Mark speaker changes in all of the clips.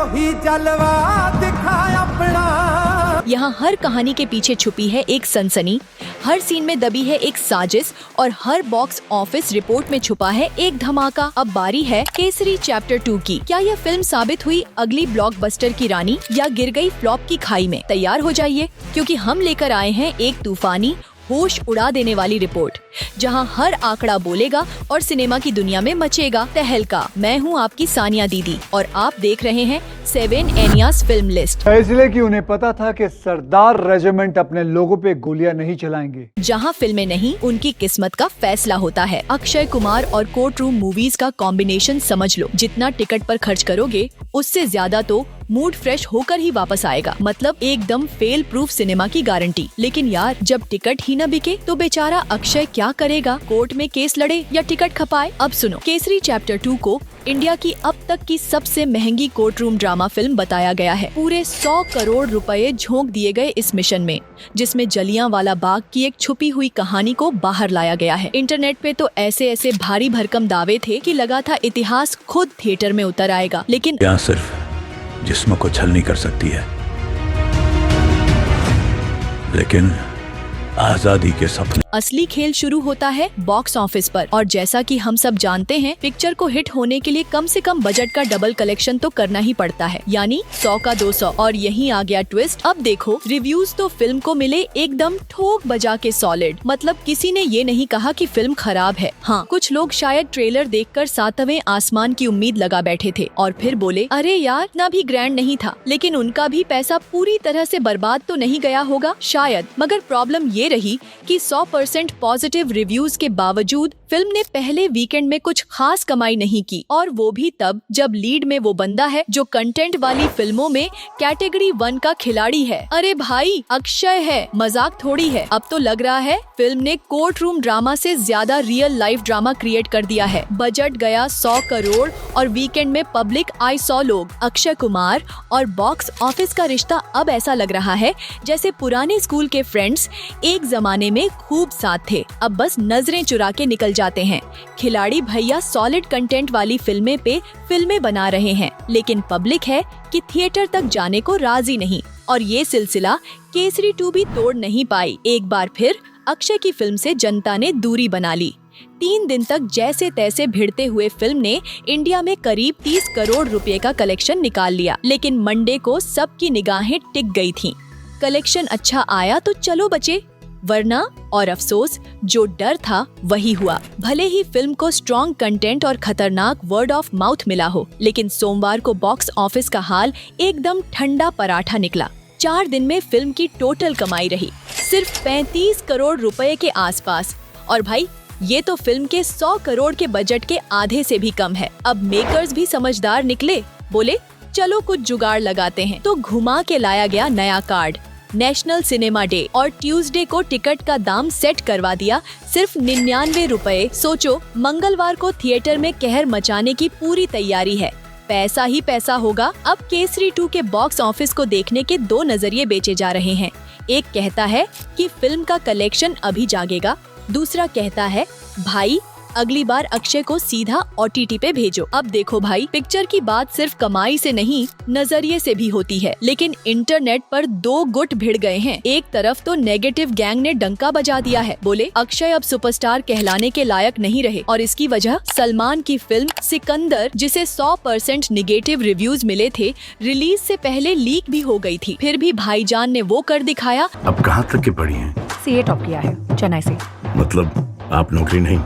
Speaker 1: ही जलवा दिखाया अपना।
Speaker 2: यहाँ हर कहानी के पीछे छुपी है एक सनसनी, हर सीन में दबी है एक साजिश और हर बॉक्स ऑफिस रिपोर्ट में छुपा है एक धमाका। अब बारी है केसरी चैप्टर 2 की। क्या यह फिल्म साबित हुई अगली ब्लॉकबस्टर की रानी या गिर गई फ्लॉप की खाई में? तैयार हो जाइए, क्योंकि हम लेकर आए हैं एक तूफानी, होश उड़ा देने वाली रिपोर्ट, जहां हर आंकड़ा बोलेगा और सिनेमा की दुनिया में मचेगा तहलका। मैं हूं आपकी सानिया दीदी और आप देख रहे हैं 7 एनियास फिल्म लिस्ट।
Speaker 3: इसलिए कि उन्हें पता था कि सरदार रेजिमेंट अपने लोगों पे गोलियां नहीं चलाएंगे।
Speaker 2: जहां फिल्में नहीं, उनकी किस्मत का फैसला होता है। अक्षय कुमार और कोर्ट रूम मूवीज का कॉम्बिनेशन समझ लो। जितना टिकट पर खर्च करोगे, उससे ज्यादा तो मूड फ्रेश होकर ही वापस आएगा। मतलब एकदम फेल प्रूफ सिनेमा की गारंटी। लेकिन यार, जब टिकट ही न बिके तो बेचारा अक्षय क्या करेगा? कोर्ट में केस लड़े या टिकट खपाए? अब सुनो, केसरी चैप्टर 2 को इंडिया की अब तक की सबसे महंगी कोर्ट रूम ड्रामा फिल्म बताया गया है। पूरे 100 करोड़ रुपए झोंक दिए गए इस मिशन में, जिसमें जलियांवाला बाग की एक छुपी हुई कहानी को बाहर लाया गया है। इंटरनेट पे तो ऐसे ऐसे भारी भरकम दावे थे कि लगा था इतिहास खुद थिएटर में उतर आएगा। लेकिन
Speaker 4: यहाँ सिर्फ जिस्म को छल नहीं कर सकती है, लेकिन आजादी के सपने।
Speaker 2: असली खेल शुरू होता है बॉक्स ऑफिस पर। और जैसा कि हम सब जानते हैं, पिक्चर को हिट होने के लिए कम से कम बजट का डबल कलेक्शन तो करना ही पड़ता है, यानी 100 का 200। और यहीं आ गया ट्विस्ट। अब देखो, रिव्यूज तो फिल्म को मिले एकदम ठोक बजा के सॉलिड। मतलब किसी ने ये नहीं कहा कि फिल्म खराब है। हाँ, कुछ लोग शायद ट्रेलर देखकर 7वें आसमान की उम्मीद लगा बैठे थे और फिर बोले, अरे यार, ना भी ग्रैंड नहीं था। लेकिन उनका भी पैसा पूरी तरह से बर्बाद तो नहीं गया होगा शायद। मगर प्रॉब्लम ये रही कि 100% पॉजिटिव रिव्यूज के बावजूद फिल्म ने पहले वीकेंड में कुछ खास कमाई नहीं की। और वो भी तब जब लीड में वो बंदा है जो कंटेंट वाली फिल्मों में कैटेगरी 1 का खिलाड़ी है। अरे भाई, अक्षय है, मजाक थोड़ी है। अब तो लग रहा है फिल्म ने कोर्ट रूम ड्रामा से ज्यादा रियल लाइफ ड्रामा क्रिएट कर दिया है। बजट गया 100 करोड़ और वीकेंड में पब्लिक आई 100 लोग। अक्षय कुमार और बॉक्स ऑफिस का रिश्ता अब ऐसा लग रहा है जैसे पुराने स्कूल के फ्रेंड्स एक जमाने में खूब साथ थे, अब बस नजरें चुरा के निकल जाते हैं। खिलाड़ी भैया सॉलिड कंटेंट वाली फिल्में पे फिल्में बना रहे हैं, लेकिन पब्लिक है कि थिएटर तक जाने को राजी नहीं। और ये सिलसिला केसरी 2 भी तोड़ नहीं पाई। एक बार फिर अक्षय की फिल्म से जनता ने दूरी बना ली। 3 दिन तक जैसे तैसे भिड़ते हुए फिल्म ने इंडिया में करीब 30 करोड़ रुपए का कलेक्शन निकाल लिया। लेकिन मंडे को सबकी निगाहें टिक गई थीं। कलेक्शन अच्छा आया तो चलो बचे, वरना और अफसोस, जो डर था वही हुआ। भले ही फिल्म को स्ट्रॉन्ग कंटेंट और खतरनाक वर्ड ऑफ माउथ मिला हो, लेकिन सोमवार को बॉक्स ऑफिस का हाल एकदम ठंडा पराठा निकला। 4 दिन में फिल्म की टोटल कमाई रही सिर्फ 35 करोड़ रुपए के आसपास। और भाई, ये तो फिल्म के 100 करोड़ के बजट के आधे से भी कम है। अब मेकर्स भी समझदार निकले, बोले चलो कुछ जुगाड़ लगाते हैं। तो घुमा के लाया गया नया कार्ड, नेशनल सिनेमा डे, और ट्यूसडे को टिकट का दाम सेट करवा दिया सिर्फ 99 रुपए। सोचो, मंगलवार को थिएटर में कहर मचाने की पूरी तैयारी है। पैसा ही पैसा होगा। अब केसरी 2 के बॉक्स ऑफिस को देखने के 2 नजरिए बेचे जा रहे हैं। एक कहता है कि फिल्म का कलेक्शन अभी जागेगा, दूसरा कहता है भाई अगली बार अक्षय को सीधा OTT पे भेजो। अब देखो भाई, पिक्चर की बात सिर्फ कमाई से नहीं, नजरिए से भी होती है। लेकिन इंटरनेट पर 2 गुट भिड़ गए हैं। एक तरफ तो नेगेटिव गैंग ने डंका बजा दिया है, बोले अक्षय अब सुपरस्टार कहलाने के लायक नहीं रहे। और इसकी वजह सलमान की फिल्म सिकंदर, जिसे 100% निगेटिव रिव्यूज मिले थे, रिलीज से पहले लीक भी हो गई थी। फिर भी भाईजान ने वो कर दिखाया।
Speaker 4: अब कहाँ तक के पढ़ी हैं?
Speaker 5: CA टॉप किया है चेन्नई से।
Speaker 4: मतलब आप नौकरी नहीं,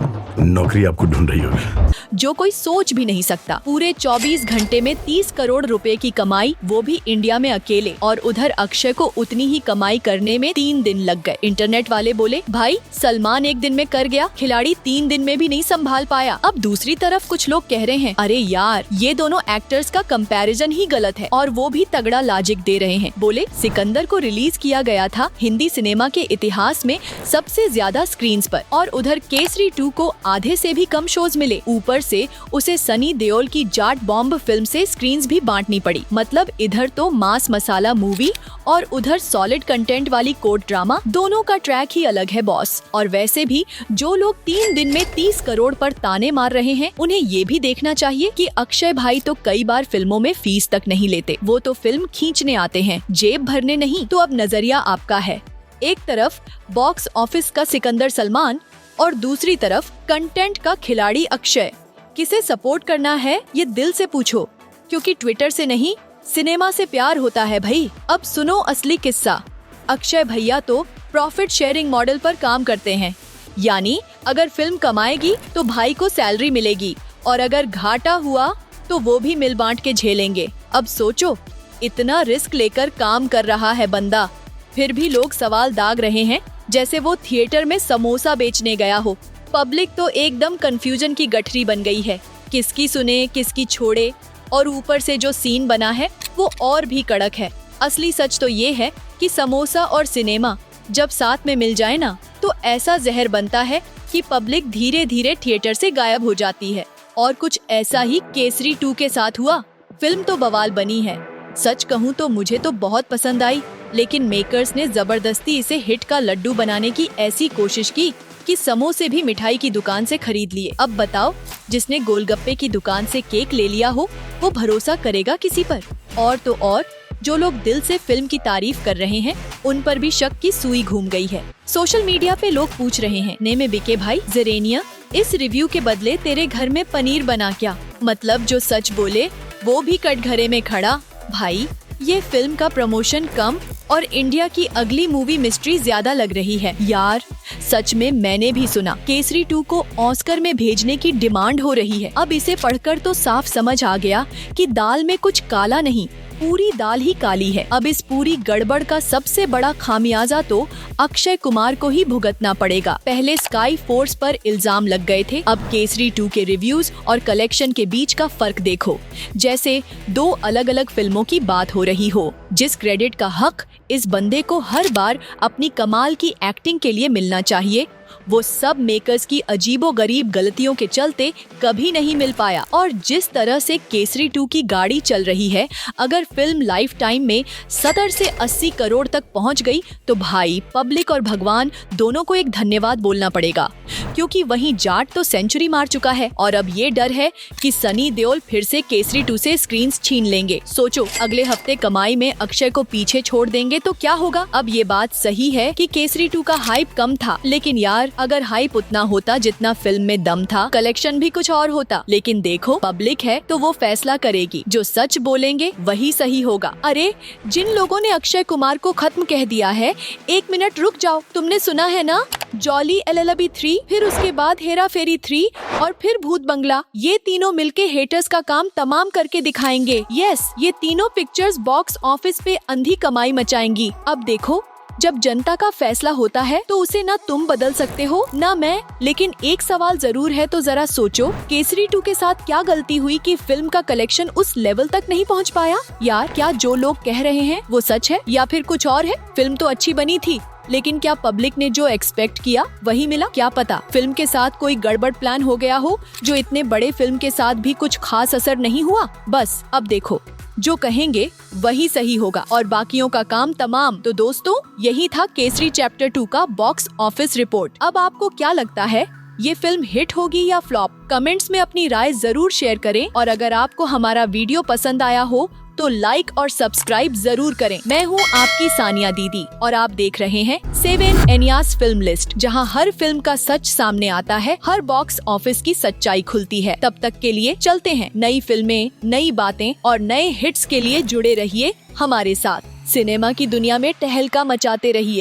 Speaker 4: नौकरी आपको ढूंढ रही होगी।
Speaker 2: जो कोई सोच भी नहीं सकता। पूरे 24 घंटे में 30 करोड़ रुपए की कमाई, वो भी इंडिया में अकेले। और उधर अक्षय को उतनी ही कमाई करने में 3 दिन लग गए। इंटरनेट वाले बोले भाई सलमान 1 दिन में कर गया, खिलाड़ी 3 दिन में भी नहीं संभाल पाया। अब दूसरी तरफ कुछ लोग कह रहे हैं, अरे यार, ये दोनों एक्टर्स का कंपैरिजन ही गलत है। और वो भी तगड़ा लॉजिक दे रहे हैं। बोले सिकंदर को रिलीज किया गया था हिंदी सिनेमा के इतिहास में सबसे ज्यादा स्क्रीन पर, और उधर केसरी 2 को आधे से भी कम शोज मिले। ऊपर से उसे सनी देओल की जाट बॉम्ब फिल्म से स्क्रीन्स भी बांटनी पड़ी। मतलब इधर तो मास मसाला मूवी और उधर सॉलिड कंटेंट वाली कोर्ट ड्रामा, दोनों का ट्रैक ही अलग है बॉस। और वैसे भी जो लोग 3 दिन में 30 करोड़ पर ताने मार रहे हैं, उन्हें ये भी देखना चाहिए कि अक्षय भाई तो कई बार फिल्मों में फीस तक नहीं लेते। वो तो फिल्म खींचने आते हैं, जेब भरने नहीं। तो अब नजरिया आपका है। एक तरफ बॉक्स ऑफिस का सिकंदर सलमान और दूसरी तरफ कंटेंट का खिलाड़ी अक्षय। किसे सपोर्ट करना है ये दिल से पूछो, क्योंकि ट्विटर से नहीं, सिनेमा से प्यार होता है भाई। अब सुनो असली किस्सा। अक्षय भैया तो प्रॉफिट शेयरिंग मॉडल पर काम करते हैं, यानी अगर फिल्म कमाएगी तो भाई को सैलरी मिलेगी और अगर घाटा हुआ तो वो भी मिल बांट के झेलेंगे। अब सोचो, इतना रिस्क लेकर काम कर रहा है बंदा, फिर भी लोग सवाल दाग रहे हैं जैसे वो थिएटर में समोसा बेचने गया हो। पब्लिक तो एकदम कंफ्यूजन की गठरी बन गई है, किसकी सुने किसकी छोड़े। और ऊपर से जो सीन बना है वो और भी कड़क है। असली सच तो ये है कि समोसा और सिनेमा जब साथ में मिल जाए ना, तो ऐसा जहर बनता है कि पब्लिक धीरे धीरे थिएटर से गायब हो जाती है। और कुछ ऐसा ही केसरी 2 के साथ हुआ। फिल्म तो बवाल बनी है, सच कहूँ तो मुझे तो बहुत पसंद आई, लेकिन मेकर्स ने जबरदस्ती इसे हिट का लड्डू बनाने की ऐसी कोशिश की कि समोसे भी मिठाई की दुकान से खरीद लिए। अब बताओ, जिसने गोलगप्पे की दुकान से केक ले लिया हो वो भरोसा करेगा किसी पर? और तो और जो लोग दिल से फिल्म की तारीफ कर रहे हैं, उन पर भी शक की सुई घूम गई है। सोशल मीडिया पे लोग पूछ रहे हैं, ने में बिके भाई जेरेनिया, इस रिव्यू के बदले तेरे घर में पनीर बना क्या? मतलब जो सच बोले वो भी कटघरे में खड़ा। भाई ये फिल्म का प्रमोशन कम और इंडिया की अगली मूवी मिस्ट्री ज्यादा लग रही है। यार सच में मैंने भी सुना केसरी 2 को ऑस्कर में भेजने की डिमांड हो रही है। अब इसे पढ़कर तो साफ समझ आ गया कि दाल में कुछ काला नहीं, पूरी दाल ही काली है। अब इस पूरी गड़बड़ का सबसे बड़ा खामियाजा तो अक्षय कुमार को ही भुगतना पड़ेगा। पहले स्काई फोर्स पर इल्जाम लग गए थे, अब केसरी 2 के रिव्यूज और कलेक्शन के बीच का फर्क देखो, जैसे 2 अलग अलग फिल्मों की बात हो रही हो। जिस क्रेडिट का हक इस बंदे को हर बार अपनी कमाल की एक्टिंग के लिए मिलना चाहिए, वो सब मेकर्स की अजीबोगरीब गलतियों के चलते कभी नहीं मिल पाया। और जिस तरह से केसरी 2 की गाड़ी चल रही है, अगर फिल्म लाइफ टाइम में 70 से 80 करोड़ तक पहुंच गई तो भाई पब्लिक और भगवान दोनों को एक धन्यवाद बोलना पड़ेगा, क्योंकि वहीं जाट तो सेंचुरी मार चुका है और अब ये डर है कि सनी देओल फिर से केसरी 2 से स्क्रीन्स छीन लेंगे। सोचो, अगले हफ्ते कमाई में अक्षय को पीछे छोड़ देंगे तो क्या होगा? अब ये बात सही है कि केसरी 2 का हाइप कम था, लेकिन यार अगर हाइप उतना होता जितना फिल्म में दम था, कलेक्शन भी कुछ और होता। लेकिन देखो, पब्लिक है तो वो फैसला करेगी, जो सच बोलेंगे वही सही होगा। अरे जिन लोगों ने अक्षय कुमार को खत्म कह दिया है, 1 मिनट रुक जाओ, तुमने सुना है ना? जॉली LLB 3, फिर उसके बाद हेरा फेरी 3 और फिर भूत बंगला, ये तीनों मिलके हेटर्स का काम तमाम करके दिखाएंगे। यस, ये तीनों पिक्चर्स बॉक्स ऑफिस पे अंधी कमाई मचाएंगी। अब देखो, जब जनता का फैसला होता है तो उसे ना तुम बदल सकते हो ना मैं। लेकिन एक सवाल जरूर है, तो जरा सोचो, केसरी 2 के साथ क्या गलती हुई कि फिल्म का कलेक्शन उस लेवल तक नहीं पहुंच पाया? यार क्या जो लोग कह रहे हैं वो सच है या फिर कुछ और है? फिल्म तो अच्छी बनी थी, लेकिन क्या पब्लिक ने जो एक्सपेक्ट किया वही मिला? क्या पता फिल्म के साथ कोई गड़बड़ प्लान हो गया हो, जो इतने बड़े फिल्म के साथ भी कुछ खास असर नहीं हुआ। बस अब देखो, जो कहेंगे वही सही होगा और बाकियों का काम तमाम। तो दोस्तों, यही था केसरी चैप्टर 2 का बॉक्स ऑफिस रिपोर्ट। अब आपको क्या लगता है, ये फिल्म हिट होगी या फ्लॉप? कमेंट्स में अपनी राय जरूर शेयर करें और अगर आपको हमारा वीडियो पसंद आया हो तो लाइक और सब्सक्राइब जरूर करें। मैं हूँ आपकी सानिया दीदी और आप देख रहे हैं 7 एनियास फिल्म लिस्ट, जहाँ हर फिल्म का सच सामने आता है, हर बॉक्स ऑफिस की सच्चाई खुलती है। तब तक के लिए चलते हैं, नई फिल्में, नई बातें और नए हिट्स के लिए जुड़े रहिए हमारे साथ। सिनेमा की दुनिया में टहलका मचाते रहिए।